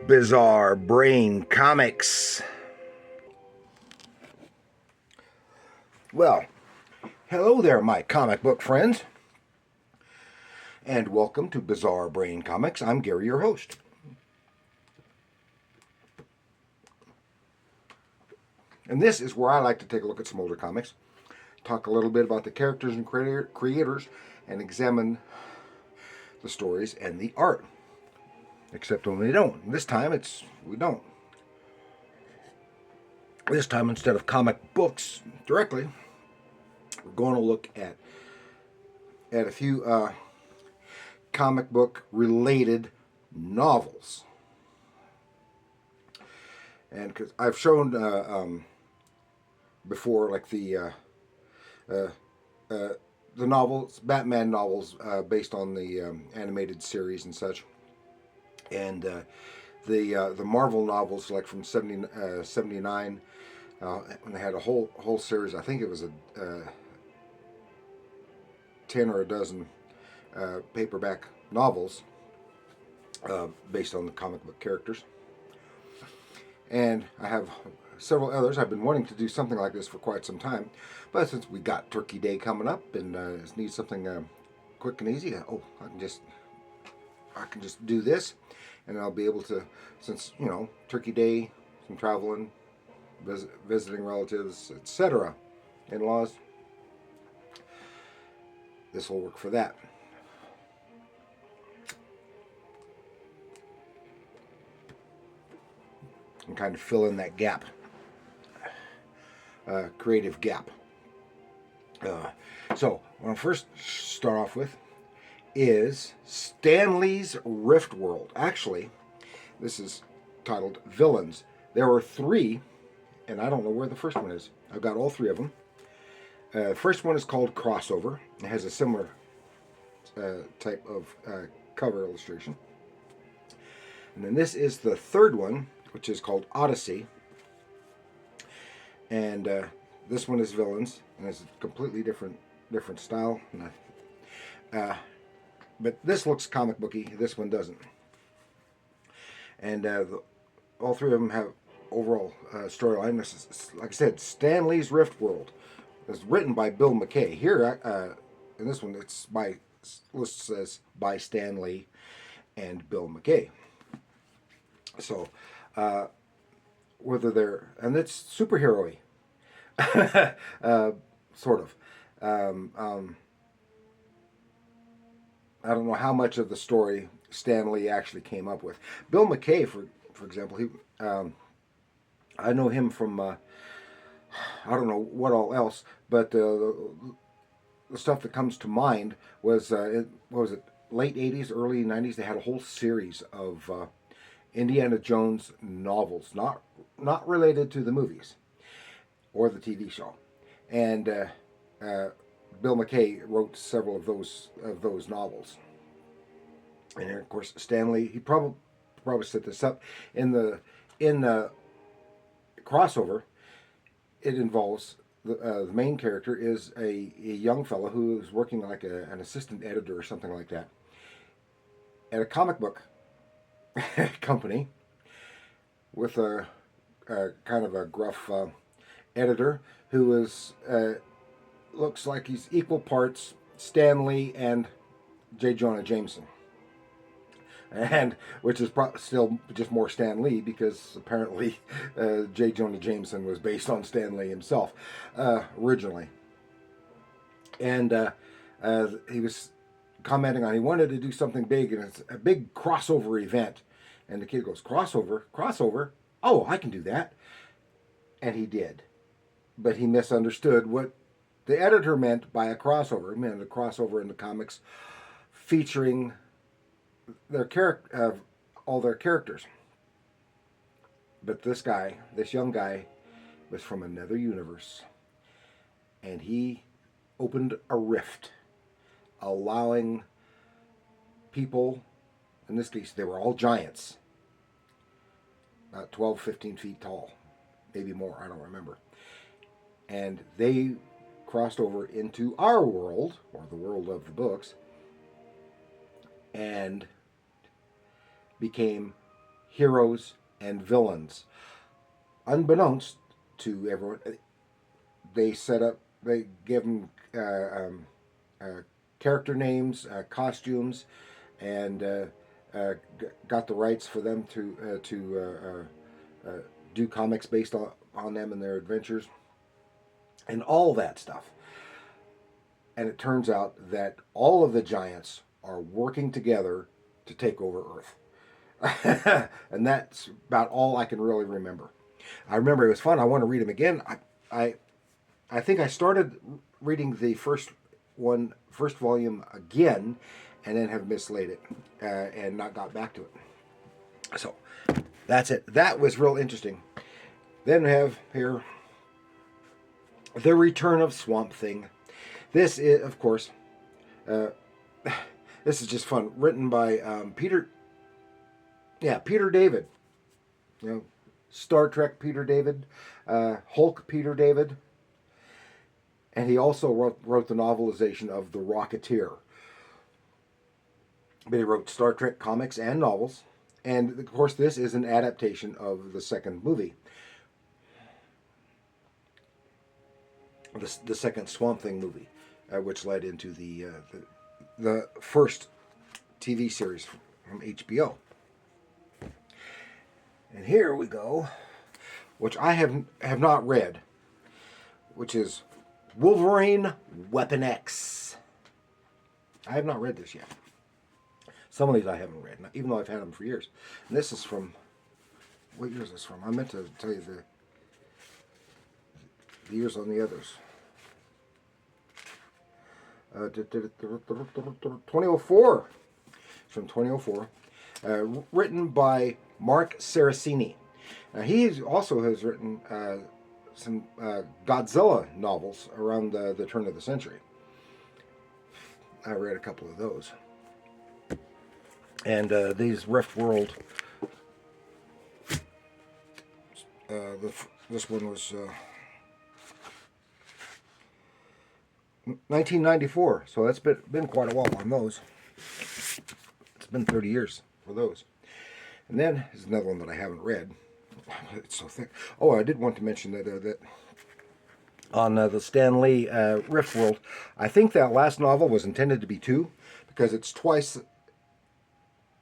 Bizarre Brain Comics. Well, hello there, my comic book friends, and welcome to Bizarre Brain Comics. I'm Gary, your host. And this is where I like to take a look at some older comics, talk a little bit about the characters and creators, and examine the stories and the art. Except when we don't. This time we don't. This time, instead of comic books directly, we're going to look at a few comic book related novels. And because I've shown before, like the novels, Batman novels, based on the animated series and such, and the Marvel novels, like from 79, when they had a whole series. I think it was a 10 or a dozen paperback novels based on the comic book characters. And I have several others. I've been wanting to do something like this for quite some time, but since we got Turkey Day coming up and need something quick and easy, I can just do this, and I'll be able to, since Turkey Day, some traveling, visiting relatives, etc., in-laws. This will work for that. And kind of fill in that gap, creative gap. So what I'll first start off with is Stan Lee's Rift World. Actually, this is titled Villains. There were three, and I don't know where the first one is. I've got all three of them. The first one is called Crossover. It has a similar type of cover illustration. And then this is the third one, which is called Odyssey. And this one is Villains, and it's a completely different style. But this looks comic booky. This one doesn't. And all three of them have overall storyline. This is, like I said, Stan Lee's Rift World. It's written by Bill McKay. Here, in this one, it's list says by Stan Lee and Bill McKay. So, whether they're, and it's superhero-y, sort of. I don't know how much of the story Stan Lee actually came up with. Bill McKay, for example, I know him from I don't know what all else, but the stuff that comes to mind was what was it, late 80s, early 90s? They had a whole series of Indiana Jones novels, not related to the movies or the TV show, and Bill McKay wrote several of those novels. And of course, Stan Lee, he probably set this up in the Crossover. It involves the main character is a young fellow who is working like an assistant editor or something like that at a comic book company with a kind of a gruff editor who is looks like he's equal parts Stan Lee and J. Jonah Jameson, and which is still just more Stan Lee, because apparently J. Jonah Jameson was based on Stan Lee himself originally. And he was commenting on, he wanted to do something big, and it's a big crossover event. And the kid goes, crossover? Oh, I can do that. And he did. But he misunderstood what the editor meant by a crossover. It meant a crossover in the comics featuring all their characters. But this young guy, was from another universe, and he opened a rift, allowing people, in this case they were all giants, about 12, 15 feet tall, maybe more, I don't remember, and they crossed over into our world, or the world of the books, and became heroes, and villains. Unbeknownst to everyone, they give them character names, costumes, and got the rights for them to do comics based on them and their adventures, and all that stuff. And it turns out that all of the giants are working together to take over Earth. And that's about all I can really remember. I remember it was fun. I want to read them again. I think I started reading the first volume again, and then have mislaid it and not got back to it. So that's it. That was real interesting. Then we have here The Return of Swamp Thing. This is, of course, this is just fun. Written by Peter David. You know, Star Trek Peter David, Hulk Peter David, and he also wrote the novelization of The Rocketeer. But he wrote Star Trek comics and novels, and of course this is an adaptation of the second movie, the second Swamp Thing movie, which led into the first TV series from HBO. And here we go, which I have not read, which is Wolverine Weapon X. I have not read this yet. Some of these I haven't read, even though I've had them for years. And this is from, what year is this from? I meant to tell you the years on the others. 2004. It's from 2004. Written by Mark Saraceni. He also has written some Godzilla novels around the turn of the century. I read a couple of those. And these Rift World, this one was 1994, so that's been quite a while on those. It's been 30 years for those. And then there's another one that I haven't read. It's so thick. Oh, I did want to mention that on the Stan Lee Rift World, I think that last novel was intended to be 2, because it's twice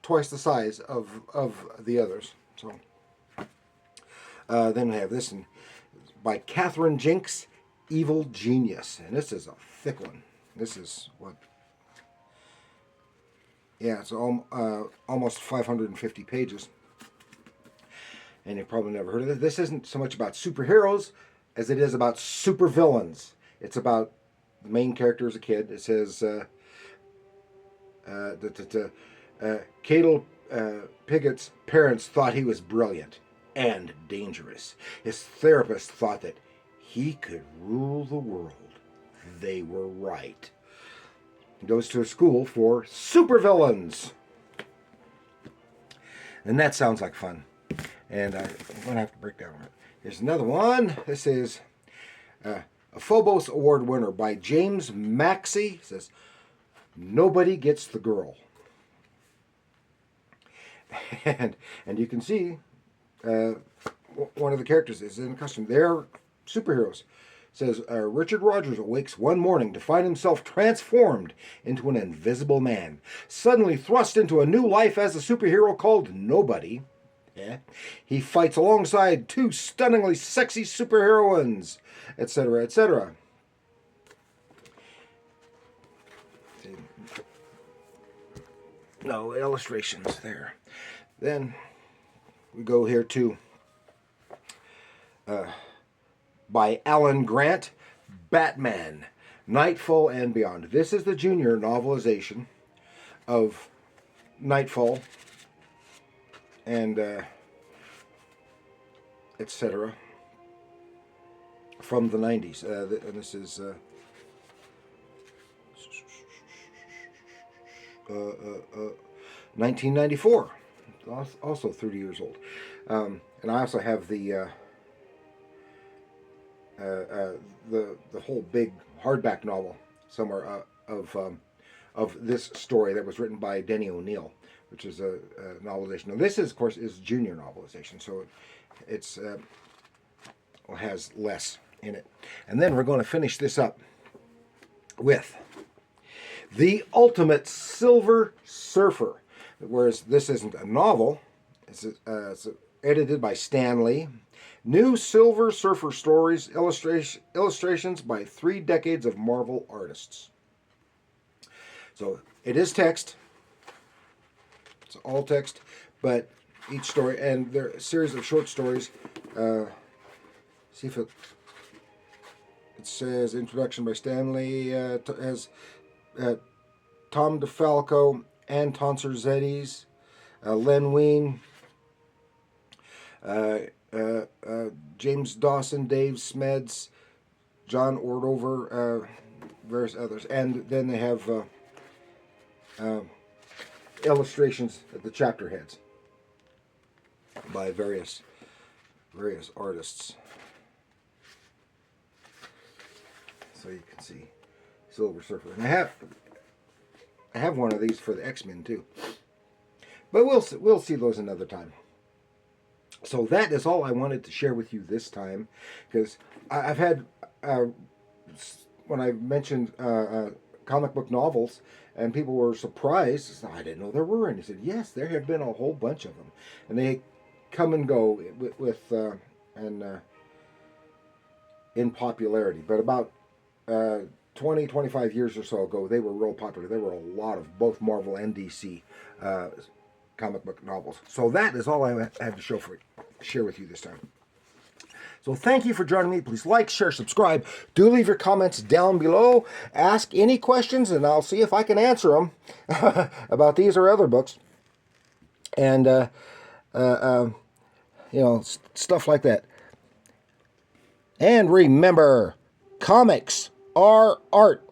the size of the others. So then we have this one by Catherine Jinks, Evil Genius, and this is a thick one. This is what? Yeah, it's almost 550 pages. And you've probably never heard of it. This isn't so much about superheroes as it is about supervillains. It's about the main character as a kid. It says, Cadel Pigot's parents thought he was brilliant and dangerous. His therapist thought that he could rule the world. They were right. He goes to a school for supervillains. And that sounds like fun. And I'm going to have to break down it. Here's another one. This is a Phobos Award winner by James Maxey. It says, Nobody Gets the Girl. And you can see one of the characters is in costume. They're superheroes. It says, Richard Rogers awakes one morning to find himself transformed into an invisible man, suddenly thrust into a new life as a superhero called Nobody. Yeah. He fights alongside 2 stunningly sexy superheroines, etc., etc. No illustrations there. Then we go here to by Alan Grant, Batman, Nightfall and Beyond. This is the junior novelization of Nightfall and etc. from the 90s. And this is 1994. Also 30 years old. And I also have the whole big hardback novel somewhere of this story that was written by Denny O'Neil. which is a novelization. Now this is, of course, is junior novelization, so it's has less in it. And then we're going to finish this up with The Ultimate Silver Surfer, whereas this isn't a novel. It's edited by Stan Lee. New Silver Surfer stories, illustrations by 3 decades of Marvel artists. So it is text. It's all text, but each story, and there are a series of short stories. See if it says introduction by Stan Lee, has Tom DeFalco, Anton Cerzetes, Len Wein, James Dawson, Dave Smeds, John Ordover, various others, and then they have illustrations at the chapter heads by various artists. So you can see Silver Surfer, and I have one of these for the X-Men too, but we'll see those another time. So that is all I wanted to share with you this time, because I've had when I mentioned comic book novels, and people were surprised. I didn't know there were any. I said, yes, there have been a whole bunch of them, and they come and go with in popularity. But about 20, 25 years or so ago, they were real popular. There were a lot of both Marvel and DC comic book novels. So that is all I have to share with you this time. So thank you for joining me. Please like, share, subscribe. Do leave your comments down below. Ask any questions, and I'll see if I can answer them about these or other books. And, stuff like that. And remember, comics are art.